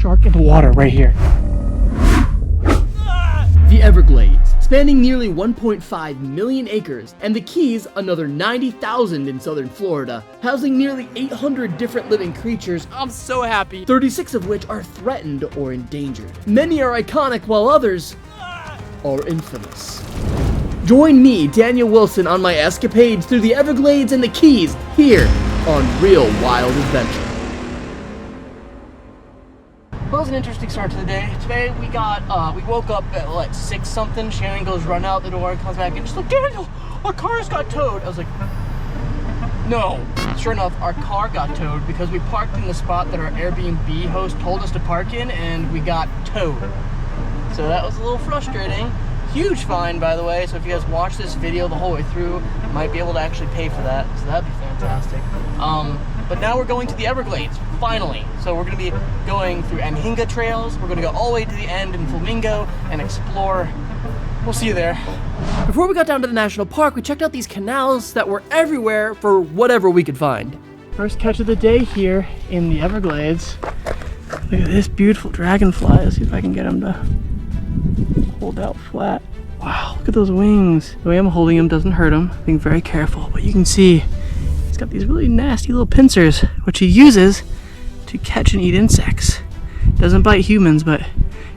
shark in the water right here. The Everglades, spanning nearly 1.5 million acres, and the Keys, another 90,000 in southern Florida, housing nearly 800 different living creatures. I'm so happy. 36 of which are threatened or endangered. Many are iconic, while others are infamous. Join me, Daniel Wilson, on my escapades through the Everglades and the Keys, here on Real Wild Adventure. Well, it was an interesting start to the day. Today we woke up at like 6 something. Shannon goes run out the door, comes back, and she's like, Daniel, our car's got towed. I was like, no. Sure enough, our car got towed because we parked in the spot that our Airbnb host told us to park in, and we got towed. So that was a little frustrating. Huge fine, by the way, so if you guys watch this video the whole way through, you might be able to actually pay for that, so that'd be fantastic. But now we're going to the Everglades, finally. So we're gonna be going through Anhinga trails, we're gonna go all the way to the end in Flamingo and explore. We'll see you there. Before we got down to the national park, we checked out these canals that were everywhere for whatever we could find. First catch of the day here in the Everglades. Look at this beautiful dragonfly. Let's see if I can get him to hold out flat. Wow, look at those wings. The way I'm holding him doesn't hurt him. Being very careful, but you can see he's got these really nasty little pincers, which he uses to catch and eat insects. Doesn't bite humans, but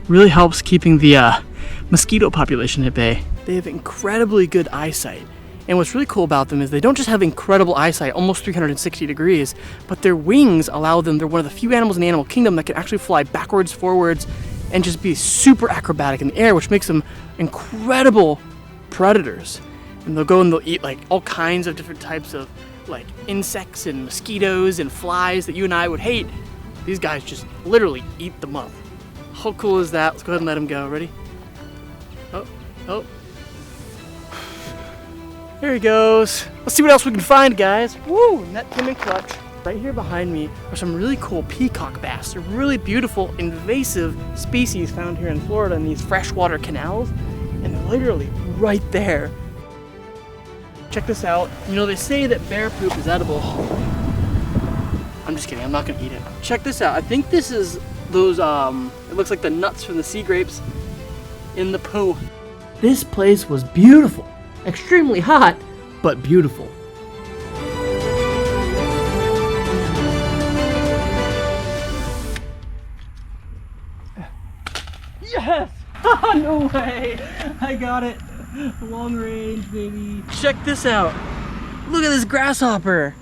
really helps keeping the mosquito population at bay. They have incredibly good eyesight. And what's really cool about them is they don't just have incredible eyesight, almost 360 degrees, but their wings allow them, they're one of the few animals in the animal kingdom that can actually fly backwards, forwards, and just be super acrobatic in the air, which makes them incredible predators. And they'll go and they'll eat like all kinds of different types of like insects and mosquitoes and flies that you and I would hate. These guys just literally eat them up. How cool is that? Let's go ahead and let him go. Ready? Oh. There he goes. Let's see what else we can find, guys. Woo! Net him and clutch. Right here behind me are some really cool peacock bass. They're really beautiful, invasive species found here in Florida in these freshwater canals. And they're literally right there. Check this out. You know, they say that bear poop is edible. I'm just kidding, I'm not gonna eat it. Check this out. I think this is those, it looks like the nuts from the sea grapes in the poo. This place was beautiful. Extremely hot, but beautiful. Yes! No way! I got it. Long range, baby. Check this out. Look at this grasshopper.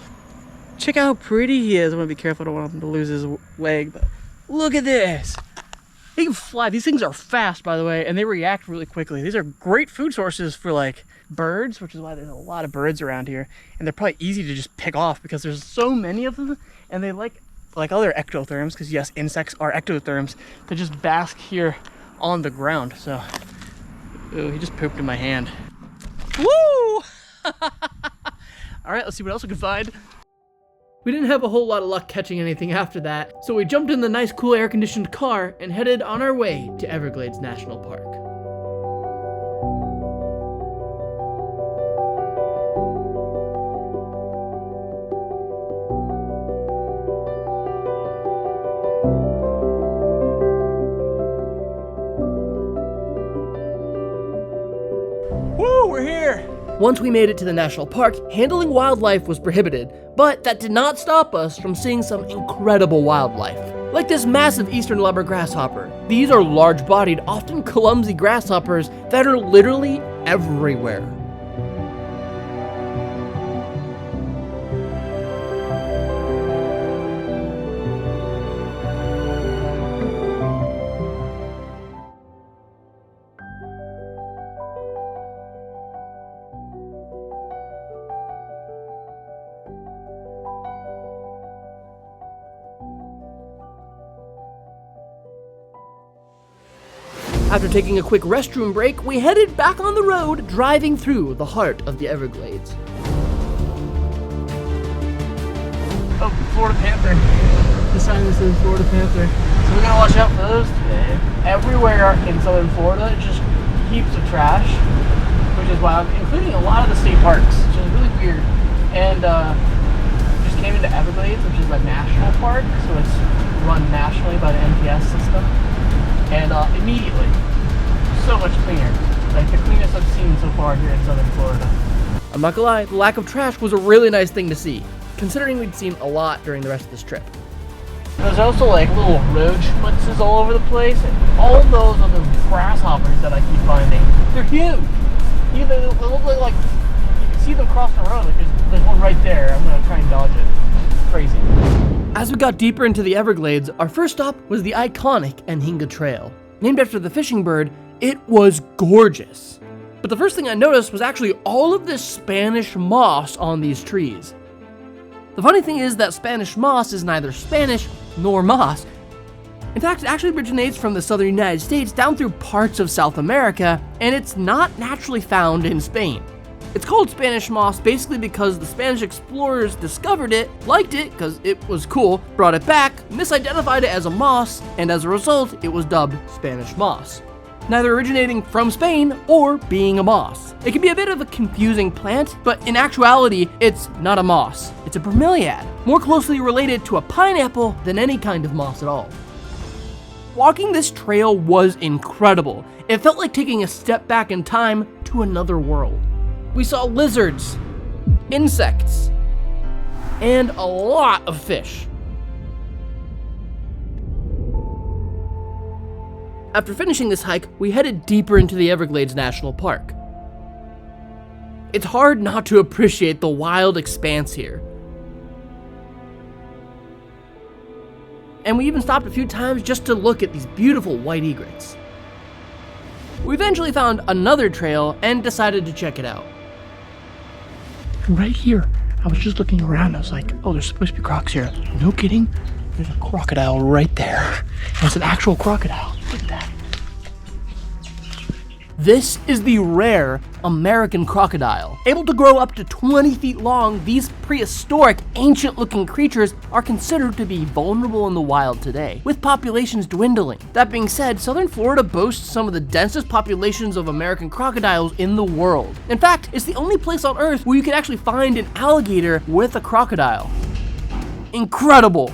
Check out how pretty he is. I want to be careful. I don't want him to lose his leg, but look at this. He can fly. These things are fast, by the way, and they react really quickly. These are great food sources for like birds, which is why there's a lot of birds around here. And they're probably easy to just pick off because there's so many of them, and they like other ectotherms, because yes, insects are ectotherms, they just bask here on the ground. So, ooh, he just pooped in my hand. Woo! All right, let's see what else we can find. We didn't have a whole lot of luck catching anything after that, so we jumped in the nice, cool, air-conditioned car and headed on our way to Everglades National Park. Woo, we're here! Once we made it to the national park, handling wildlife was prohibited, but that did not stop us from seeing some incredible wildlife. Like this massive eastern leopard grasshopper. These are large-bodied, often clumsy grasshoppers that are literally everywhere. After taking a quick restroom break, we headed back on the road, driving through the heart of the Everglades. Oh, Florida Panther. The sign that says Florida Panther. So we're gonna watch out for those today. Everywhere in southern Florida, just heaps of trash, which is wild, including a lot of the state parks, which is really weird. And just came into Everglades, which is a national park, so it's run nationally by the NPS. It's immediately. So much cleaner. Like the cleanest I've seen so far here in southern Florida. I'm not gonna lie, the lack of trash was a really nice thing to see, considering we'd seen a lot during the rest of this trip. There's also like little road schmutzes all over the place, and all of those are the grasshoppers that I keep finding. They're huge. They look like you can see them crossing the road. Like there's one right there. I'm gonna try and dodge it. It's crazy. As we got deeper into the Everglades, our first stop was the iconic Anhinga Trail. Named after the fishing bird, it was gorgeous. But the first thing I noticed was actually all of this Spanish moss on these trees. The funny thing is that Spanish moss is neither Spanish nor moss. In fact, it actually originates from the southern United States down through parts of South America, and it's not naturally found in Spain. It's called Spanish moss basically because the Spanish explorers discovered it, liked it because it was cool, brought it back, misidentified it as a moss, and as a result, it was dubbed Spanish moss. Neither originating from Spain or being a moss. It can be a bit of a confusing plant, but in actuality, it's not a moss. It's a bromeliad, more closely related to a pineapple than any kind of moss at all. Walking this trail was incredible. It felt like taking a step back in time to another world. We saw lizards, insects, and a lot of fish. After finishing this hike, we headed deeper into the Everglades National Park. It's hard not to appreciate the wild expanse here. And we even stopped a few times just to look at these beautiful white egrets. We eventually found another trail and decided to check it out. Right here, I was just looking around. I was like, oh, there's supposed to be crocs here. No kidding. There's a crocodile right there. And it's an actual crocodile. Look at that. This is the rare American crocodile. Able to grow up to 20 feet long, these prehistoric, ancient-looking creatures are considered to be vulnerable in the wild today, with populations dwindling. That being said, southern Florida boasts some of the densest populations of American crocodiles in the world. In fact, it's the only place on Earth where you can actually find an alligator with a crocodile. Incredible!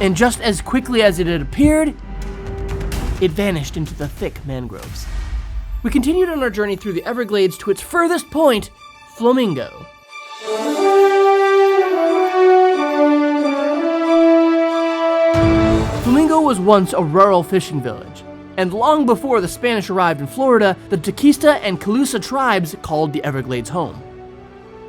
And just as quickly as it had appeared, it vanished into the thick mangroves. We continued on our journey through the Everglades to its furthest point, Flamingo. Flamingo was once a rural fishing village, and long before the Spanish arrived in Florida, the Tequista and Calusa tribes called the Everglades home.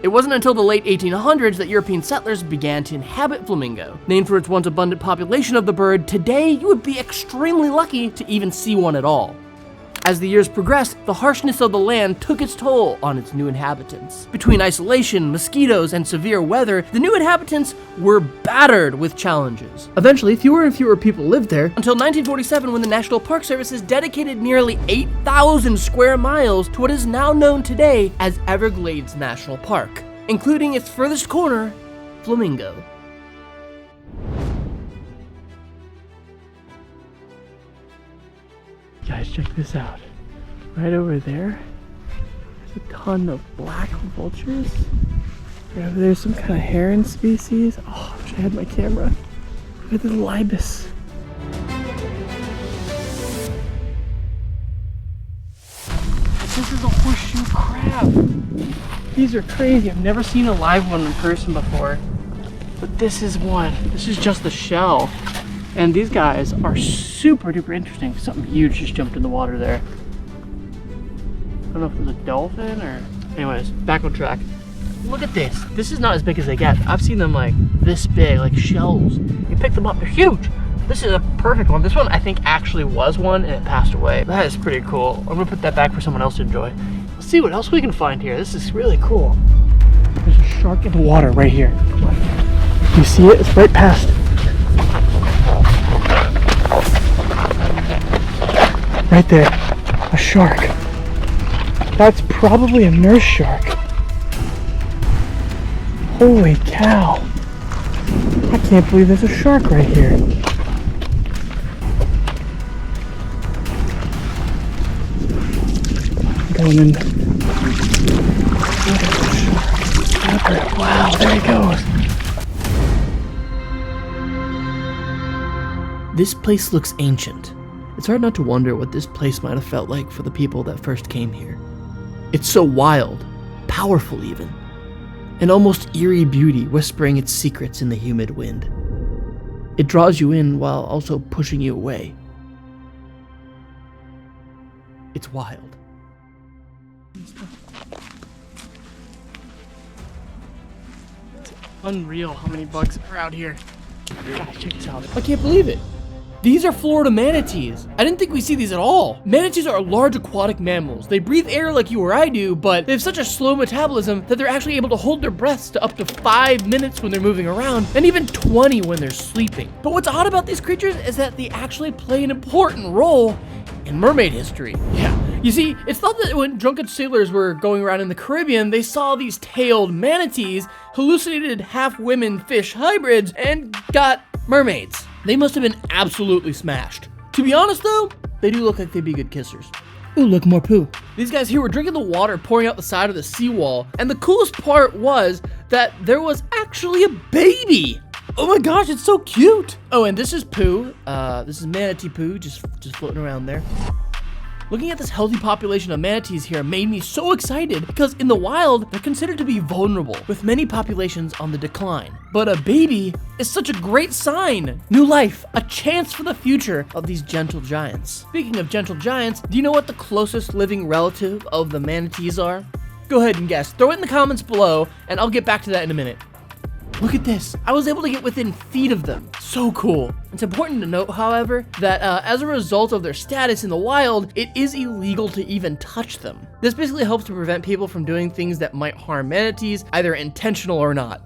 It wasn't until the late 1800s that European settlers began to inhabit Flamingo. Named for its once abundant population of the bird, today you would be extremely lucky to even see one at all. As the years progressed, the harshness of the land took its toll on its new inhabitants. Between isolation, mosquitoes, and severe weather, the new inhabitants were battered with challenges. Eventually, fewer and fewer people lived there, until 1947 when the National Park Services dedicated nearly 8,000 square miles to what is now known today as Everglades National Park, including its furthest corner, Flamingo. Guys, check this out. Right over there, there's a ton of black vultures. Right over there's some kind of heron species. Oh, I wish I had my camera. Look at the little ibis. This is a horseshoe crab. These are crazy. I've never seen a live one in person before. But this is one. This is just the shell. And these guys are super duper interesting. Something huge just jumped in the water there. I don't know if it was a dolphin or... Anyways, back on track. Look at this. This is not as big as they get. I've seen them like this big, like shells. You pick them up, they're huge. This is a perfect one. This one I think actually was one and it passed away. That is pretty cool. I'm gonna put that back for someone else to enjoy. Let's see what else we can find here. This is really cool. There's a shark in the water right here. You see it? It's right past. Right there, a shark. That's probably a nurse shark. Holy cow. I can't believe there's a shark right here. Going in. Wow, there he goes. This place looks ancient. It's hard not to wonder what this place might have felt like for the people that first came here. It's so wild, powerful even, an almost eerie beauty whispering its secrets in the humid wind. It draws you in while also pushing you away. It's wild. It's unreal how many bugs are out here. Gosh, check this out. I can't believe it. These are Florida manatees. I didn't think we see these at all. Manatees are large aquatic mammals. They breathe air like you or I do, but they have such a slow metabolism that they're actually able to hold their breaths to up to 5 minutes when they're moving around, and even 20 when they're sleeping. But what's odd about these creatures is that they actually play an important role in mermaid history. Yeah. You see, it's thought that when drunken sailors were going around in the Caribbean, they saw these tailed manatees, hallucinated half-women fish hybrids, and got mermaids. They must have been absolutely smashed. To be honest though, they do look like they'd be good kissers. Ooh, look, more poo. These guys here were drinking the water pouring out the side of the seawall, and the coolest part was that there was actually a baby. Oh my gosh, it's so cute. Oh, and this is poo. This is manatee poo, just floating around there. Looking at this healthy population of manatees here made me so excited because in the wild, they're considered to be vulnerable, with many populations on the decline. But a baby is such a great sign. New life, a chance for the future of these gentle giants. Speaking of gentle giants, do you know what the closest living relative of the manatees are? Go ahead and guess. Throw it in the comments below, and I'll get back to that in a minute. Look at this. I was able to get within feet of them. So cool. It's important to note, however, that as a result of their status in the wild, it is illegal to even touch them. This basically helps to prevent people from doing things that might harm manatees, either intentional or not.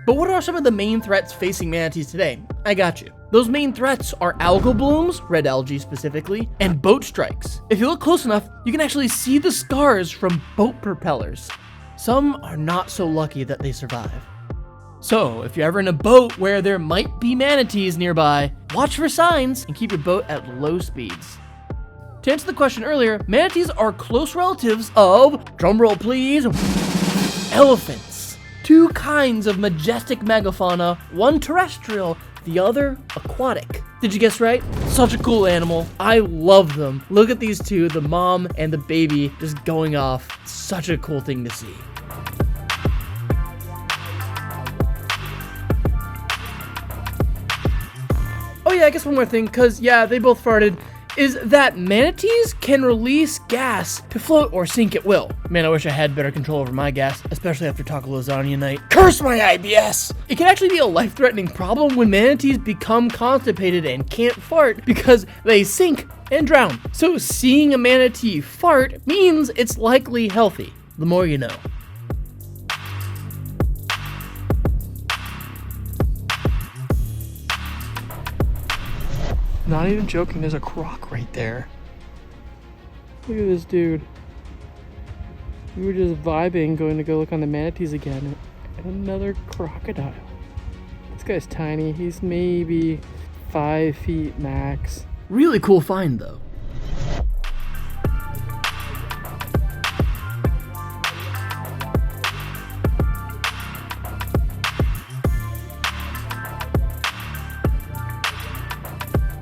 But what are some of the main threats facing manatees today? I got you. Those main threats are algal blooms, red algae specifically, and boat strikes. If you look close enough, you can actually see the scars from boat propellers. Some are not so lucky that they survive. So, if you're ever in a boat where there might be manatees nearby, watch for signs and keep your boat at low speeds. To answer the question earlier, manatees are close relatives of, drumroll please, elephants. Two kinds of majestic megafauna, one terrestrial, the other aquatic. Did you guess right? Such a cool animal. I love them. Look at these two, the mom and the baby just going off. Such a cool thing to see. Oh yeah, I guess one more thing, cause yeah, they both farted, is that manatees can release gas to float or sink at will. Man, I wish I had better control over my gas, especially after taco lasagna night. Curse my IBS! It can actually be a life-threatening problem when manatees become constipated and can't fart because they sink and drown. So seeing a manatee fart means it's likely healthy. The more you know. Not even joking, there's a croc right there. Look at this dude. We were just vibing, going to go look on the manatees again. And another crocodile. This guy's tiny, he's maybe 5 feet max. Really cool find though.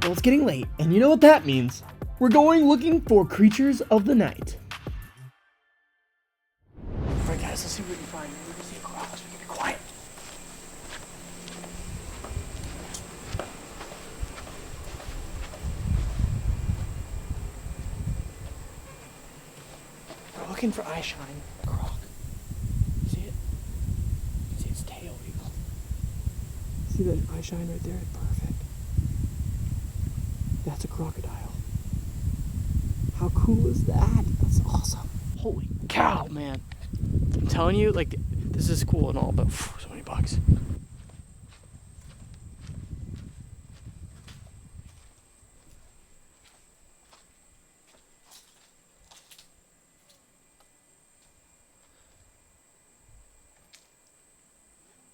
Well, it's getting late, and you know what that means. We're going looking for creatures of the night. Alright guys, let's see what we can find. We're gonna see a croc, so we can be quiet. We're looking for eye shine. Croc. See it? You can see its tail. See that eye shine right there? Perfect. That's a crocodile. How cool is that? That's awesome. Holy cow, man. I'm telling you, like, this is cool and all, but so many bugs.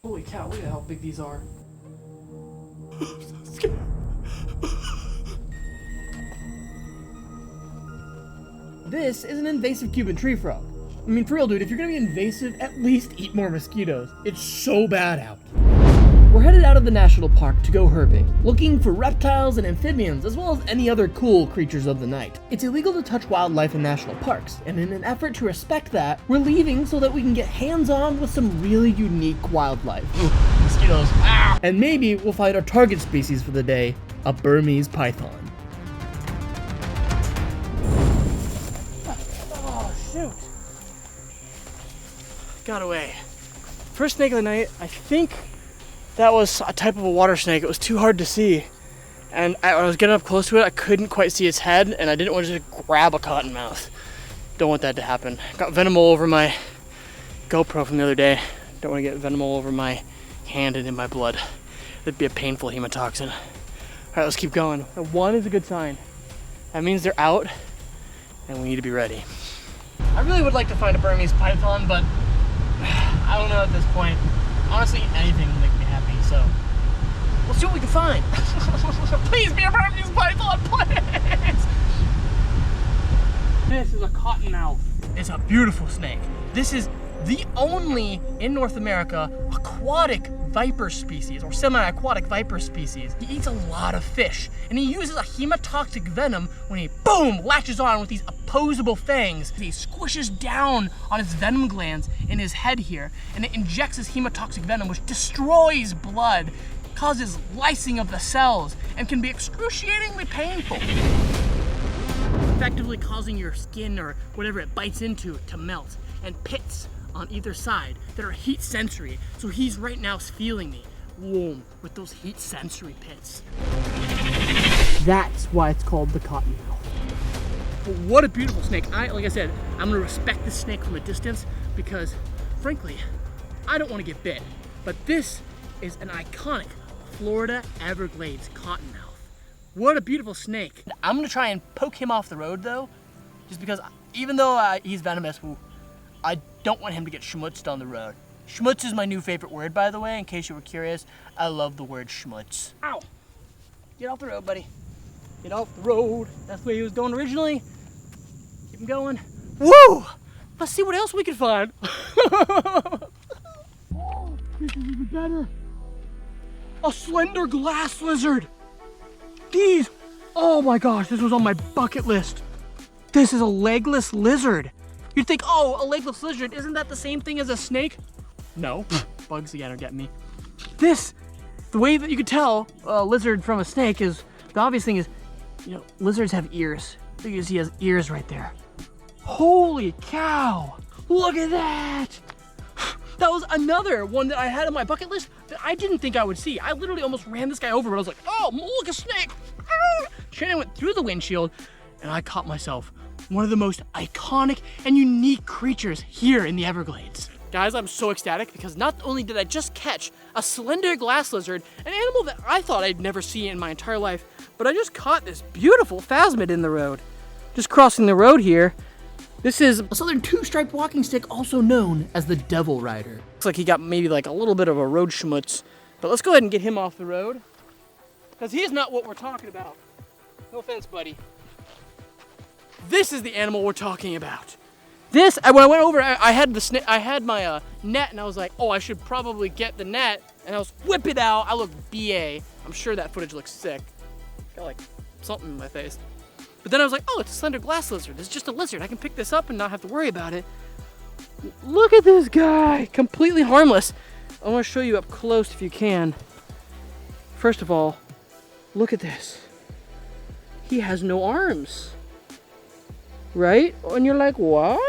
Holy cow, look at how big these are. I'm so scared. This is an invasive Cuban tree frog. I mean, for real, dude, if you're gonna be invasive, at least eat more mosquitoes. It's so bad out. We're headed out of the national park to go herping, looking for reptiles and amphibians, as well as any other cool creatures of the night. It's illegal to touch wildlife in national parks, and in an effort to respect that, we're leaving so that we can get hands-on with some really unique wildlife. Ooh, mosquitoes. Ah! And maybe we'll find our target species for the day, a Burmese python. Oh, shoot. Got away. First snake of the night, I think that was a type of a water snake. It was too hard to see. And I was getting up close to it, I couldn't quite see its head, and I didn't want to just grab a cottonmouth. Don't want that to happen. Got venom all over my GoPro from the other day. Don't want to get venom all over my hand and in my blood. It'd be a painful hemotoxin. All right, let's keep going. One is a good sign. That means they're out, and we need to be ready. I really would like to find a Burmese python, but I don't know at this point. Honestly, anything will make me happy, so we'll see what we can find. Please be a Burmese python, please! This is a cottonmouth. It's a beautiful snake. This is the only, in North America, aquatic viper species, or semi-aquatic viper species. He eats a lot of fish, and he uses a hemotoxic venom when he, boom, latches on with these opposable fangs. He squishes down on his venom glands in his head here, and it injects his hemotoxic venom, which destroys blood, causes lysing of the cells, and can be excruciatingly painful, effectively causing your skin or whatever it bites into to melt, and pits on either side that are heat sensory. So he's right now feeling me warm with those heat sensory pits. That's why it's called the cottonmouth. But what a beautiful snake. Like I said, I'm gonna respect this snake from a distance because frankly, I don't want to get bit. But this is an iconic Florida Everglades cottonmouth. What a beautiful snake. I'm gonna try and poke him off the road though, just because even though he's venomous, I don't want him to get schmutzed on the road. Schmutz is my new favorite word, by the way, in case you were curious. I love the word schmutz. Ow! Get off the road, buddy. Get off the road. That's where he was going originally. Keep him going. Woo! Let's see what else we can find. Oh, this is even better. A slender glass lizard. These, oh my gosh, this was on my bucket list. This is a legless lizard. You'd think, oh, a legless lizard, isn't that the same thing as a snake? No, bugs again are getting me. This, the way that you could tell a lizard from a snake is, the obvious thing is, you know, lizards have ears. You can see he has ears right there. Holy cow, look at that. That was another one that I had on my bucket list that I didn't think I would see. I literally almost ran this guy over, but I was like, oh, look, a snake. Shannon went through the windshield and I caught myself one of the most iconic and unique creatures here in the Everglades. Guys, I'm so ecstatic because not only did I just catch a slender glass lizard, an animal that I thought I'd never seen in my entire life, but I just caught this beautiful phasmid in the road. Just crossing the road here. This is a southern two-striped walking stick, also known as the Devil Rider. Looks like he got maybe like a little bit of a road schmutz, but let's go ahead and get him off the road because he is not what we're talking about. No offense, buddy. This is the animal we're talking about. This, when I went over, I had my net, and I was like, oh, I should probably get the net, and I was whip it out. I look BA. I'm sure that footage looks sick. Got like something in my face. But then I was like, oh, it's a slender glass lizard. It's just a lizard. I can pick this up and not have to worry about it. Look at this guy, completely harmless. I want to show you up close if you can. First of all, look at this. He has no arms. Right? And you're like, what?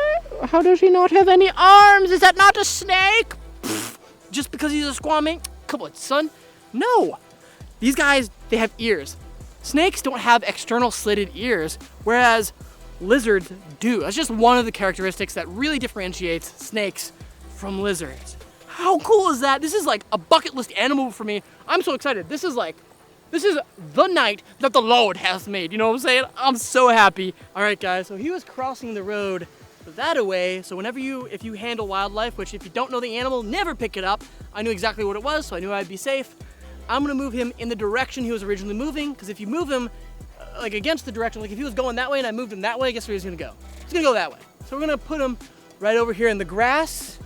How does he not have any arms? Is that not a snake? Pfft, just because he's a squammy? Come on, son. No. These guys, they have ears. Snakes don't have external slitted ears, whereas lizards do. That's just one of the characteristics that really differentiates snakes from lizards. How cool is that? This is like a bucket list animal for me. I'm so excited. This is the night that the Lord has made. You know what I'm saying? I'm so happy. All right, guys, so he was crossing the road that way. So if you handle wildlife, which if you don't know the animal, never pick it up. I knew exactly what it was, so I knew I'd be safe. I'm gonna move him in the direction he was originally moving, because if you move him like against the direction, like if he was going that way and I moved him that way, guess where he's gonna go? He's gonna go that way. So we're gonna put him right over here in the grass,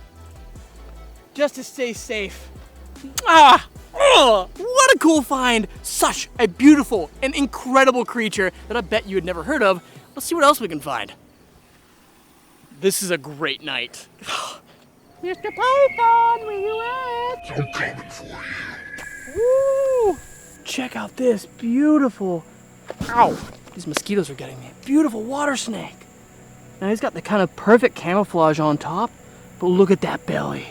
just to stay safe. Ah! Oh, what a cool find. Such a beautiful and incredible creature that I bet you had never heard of. Let's see what else we can find. This is a great night. Mr. Python, where you at? I'm coming for you. Woo! Check out this beautiful, ow, these mosquitoes are getting me. Beautiful water snake. Now he's got the kind of perfect camouflage on top, but look at that belly.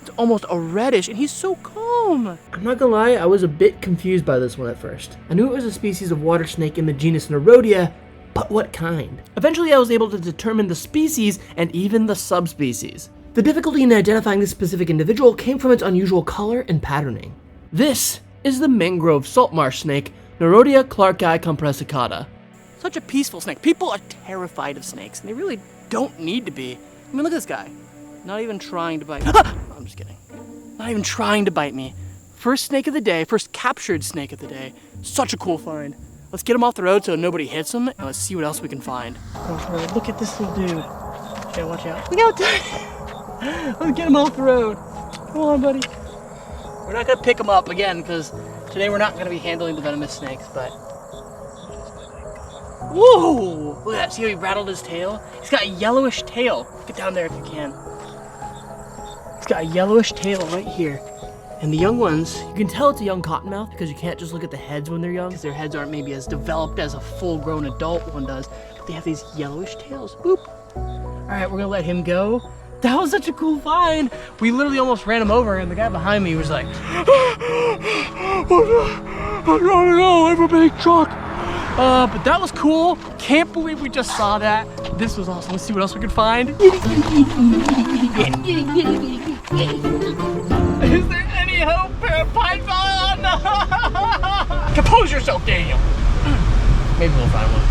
It's almost a reddish, and he's so calm. I'm not gonna lie, I was a bit confused by this one at first. I knew it was a species of water snake in the genus Nerodia, but what kind? Eventually I was able to determine the species and even the subspecies. The difficulty in identifying this specific individual came from its unusual color and patterning. This is the mangrove salt marsh snake, Nerodia clarkii compressicata. Such a peaceful snake. People are terrified of snakes, and they really don't need to be. I mean, look at this guy. Not even trying to bite me. I'm just kidding. Not even trying to bite me. First snake of the day, first captured snake of the day. Such a cool find. Let's get him off the road so nobody hits him, and let's see what else we can find. Look at this little dude. Okay, watch out. Look out, dude. Let's get him off the road. Come on, buddy. We're not gonna pick him up again, because today we're not gonna be handling the venomous snakes, but... Whoa! Look at that, see how he rattled his tail? He's got a yellowish tail. Get down there if you can. He's got a yellowish tail right here. And the young ones, you can tell it's a young cottonmouth because you can't just look at the heads when they're young, because their heads aren't maybe as developed as a full-grown adult one does, but they have these yellowish tails. Boop! Alright, we're gonna let him go. That was such a cool find. We literally almost ran him over, and the guy behind me was like, oh, I have a big truck. But that was cool. Can't believe we just saw that. This was awesome. Let's see what else we could find. Is there any hope for Python? Compose yourself, Daniel. Maybe we'll find one.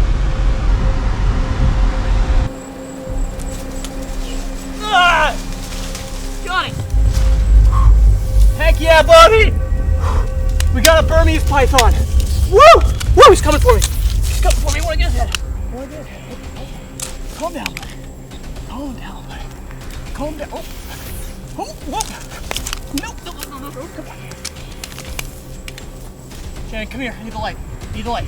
Got it. Heck yeah, buddy. We got a Burmese Python. Woo! Woo! He's coming for me. He's coming for me. I want to get his head. Calm down, buddy. Calm down, buddy. Calm down. Oh. Oh, whoa. No. Come on. Shannon, come here. I need the light.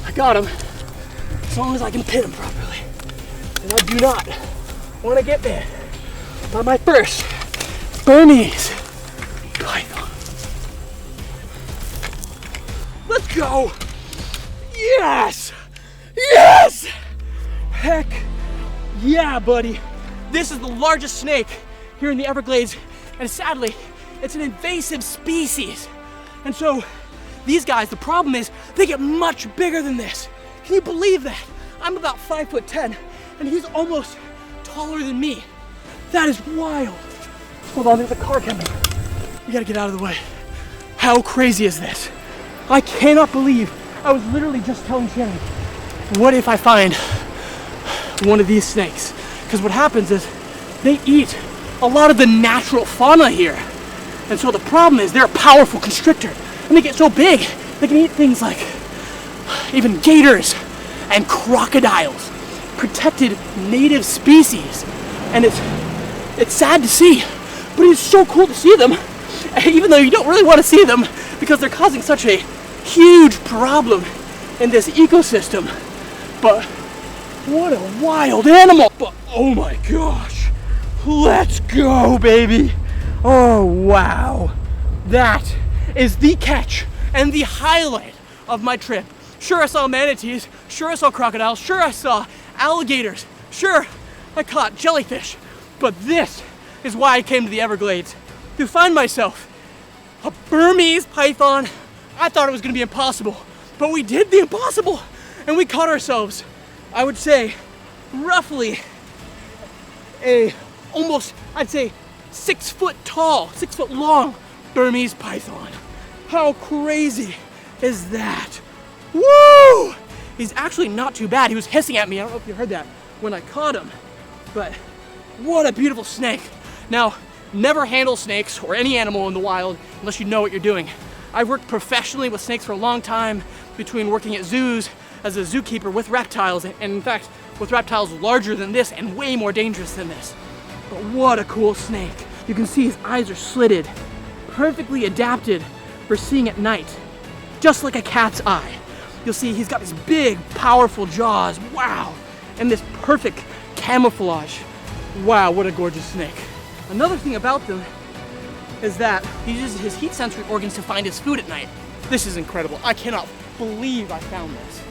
I got him. As long as I can pit him properly. And I do not want to get bit by my first Burmese Python. Let's go. Yes. Yes. Heck yeah, buddy. This is the largest snake here in the Everglades, and sadly, it's an invasive species. And so, these guys, the problem is, they get much bigger than this. Can you believe that? I'm about 5'10", and he's almost taller than me. That is wild. Hold on, there's a car coming. We gotta get out of the way. How crazy is this? I cannot believe I was literally just telling Shannon, what if I find one of these snakes? Because what happens is they eat a lot of the natural fauna here. And so the problem is they're a powerful constrictor. And they get so big, they can eat things like even gators and crocodiles, protected native species. And it's sad to see, but it's so cool to see them, even though you don't really want to see them because they're causing such a huge problem in this ecosystem. But what a wild animal! But oh my gosh, let's go, baby! Oh wow, that is the catch and the highlight of my trip. Sure, I saw manatees, sure I saw crocodiles, sure I saw alligators, sure I caught jellyfish, but this is why I came to the Everglades, to find myself a Burmese python. I thought it was gonna be impossible, but we did the impossible, and we caught ourselves, I would say, roughly almost, I'd say, 6 foot tall, 6 foot long Burmese python. How crazy is that? Woo! He's actually not too bad. He was hissing at me. I don't know if you heard that when I caught him, but what a beautiful snake. Now, never handle snakes or any animal in the wild unless you know what you're doing. I've worked professionally with snakes for a long time, between working at zoos as a zookeeper with reptiles, and in fact, with reptiles larger than this and way more dangerous than this. But what a cool snake. You can see his eyes are slitted. perfectly adapted for seeing at night, just like a cat's eye. You'll see he's got these big, powerful jaws, wow, and this perfect camouflage. Wow, what a gorgeous snake. Another thing about them is that he uses his heat sensory organs to find his food at night. This is incredible. I cannot believe I found this.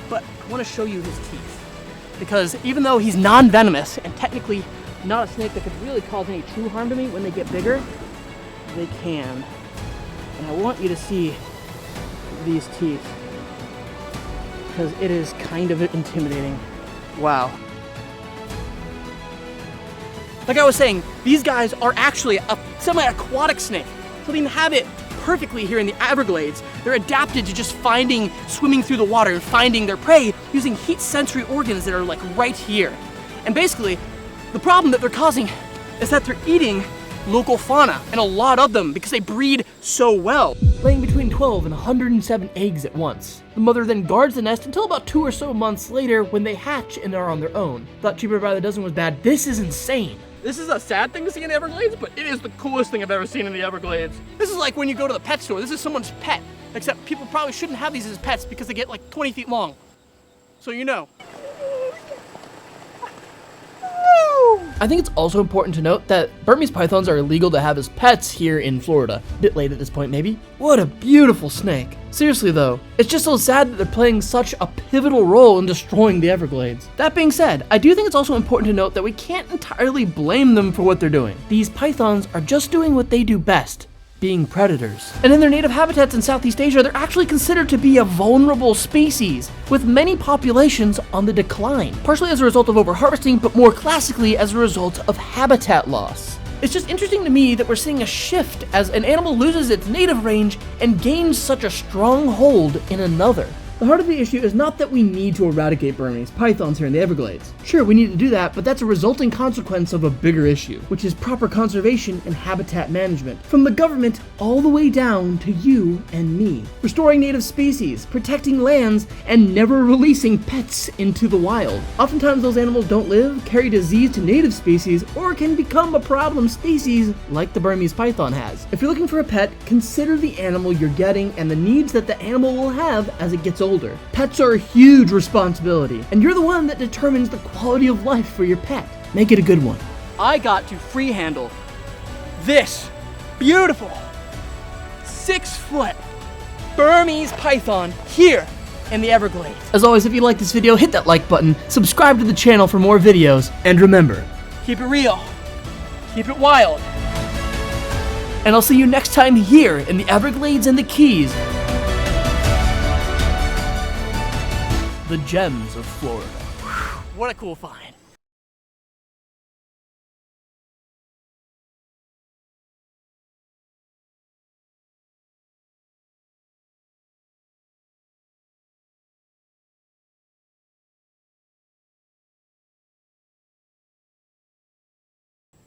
But I want to show you his teeth, because even though he's non-venomous and technically not a snake that could really cause any true harm to me, when they get bigger, they can. And I want you to see these teeth, because it is kind of intimidating. Wow. Like I was saying, these guys are actually a semi-aquatic snake, so they inhabit perfectly here in the Everglades. They're adapted to just swimming through the water and finding their prey using heat sensory organs that are like right here. And basically, the problem that they're causing is that they're eating local fauna, and a lot of them, because they breed so well, laying between 12 and 107 eggs at once. The mother then guards the nest until about 2 or so months later when they hatch and are on their own. Thought cheaper by the dozen was bad. This is insane. This is a sad thing to see in the Everglades, but it is the coolest thing I've ever seen in the Everglades. This is like when you go to the pet store. This is someone's pet, except people probably shouldn't have these as pets because they get like 20 feet long. So you know. I think it's also important to note that Burmese pythons are illegal to have as pets here in Florida. A bit late at this point, maybe. What a beautiful snake. Seriously though, it's just so sad that they're playing such a pivotal role in destroying the Everglades. That being said, I do think it's also important to note that we can't entirely blame them for what they're doing. These pythons are just doing what they do best, being predators. And in their native habitats in Southeast Asia, they're actually considered to be a vulnerable species, with many populations on the decline, partially as a result of overharvesting, but more classically as a result of habitat loss. It's just interesting to me that we're seeing a shift as an animal loses its native range and gains such a strong hold in another. The heart of the issue is not that we need to eradicate Burmese pythons here in the Everglades. Sure, we need to do that, but that's a resulting consequence of a bigger issue, which is proper conservation and habitat management, from the government all the way down to you and me. Restoring native species, protecting lands, and never releasing pets into the wild. Oftentimes those animals don't live, carry disease to native species, or can become a problem species like the Burmese python has. If you're looking for a pet, consider the animal you're getting and the needs that the animal will have as it gets older. Pets are a huge responsibility, and you're the one that determines the quality of life for your pet. Make it a good one. I got to free handle this beautiful 6-foot Burmese python here in the Everglades. As always, if you like this video, hit that like button, subscribe to the channel for more videos, and remember, keep it real, keep it wild. And I'll see you next time here in the Everglades and the Keys. The gems of Florida. What a cool find.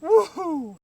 Woohoo!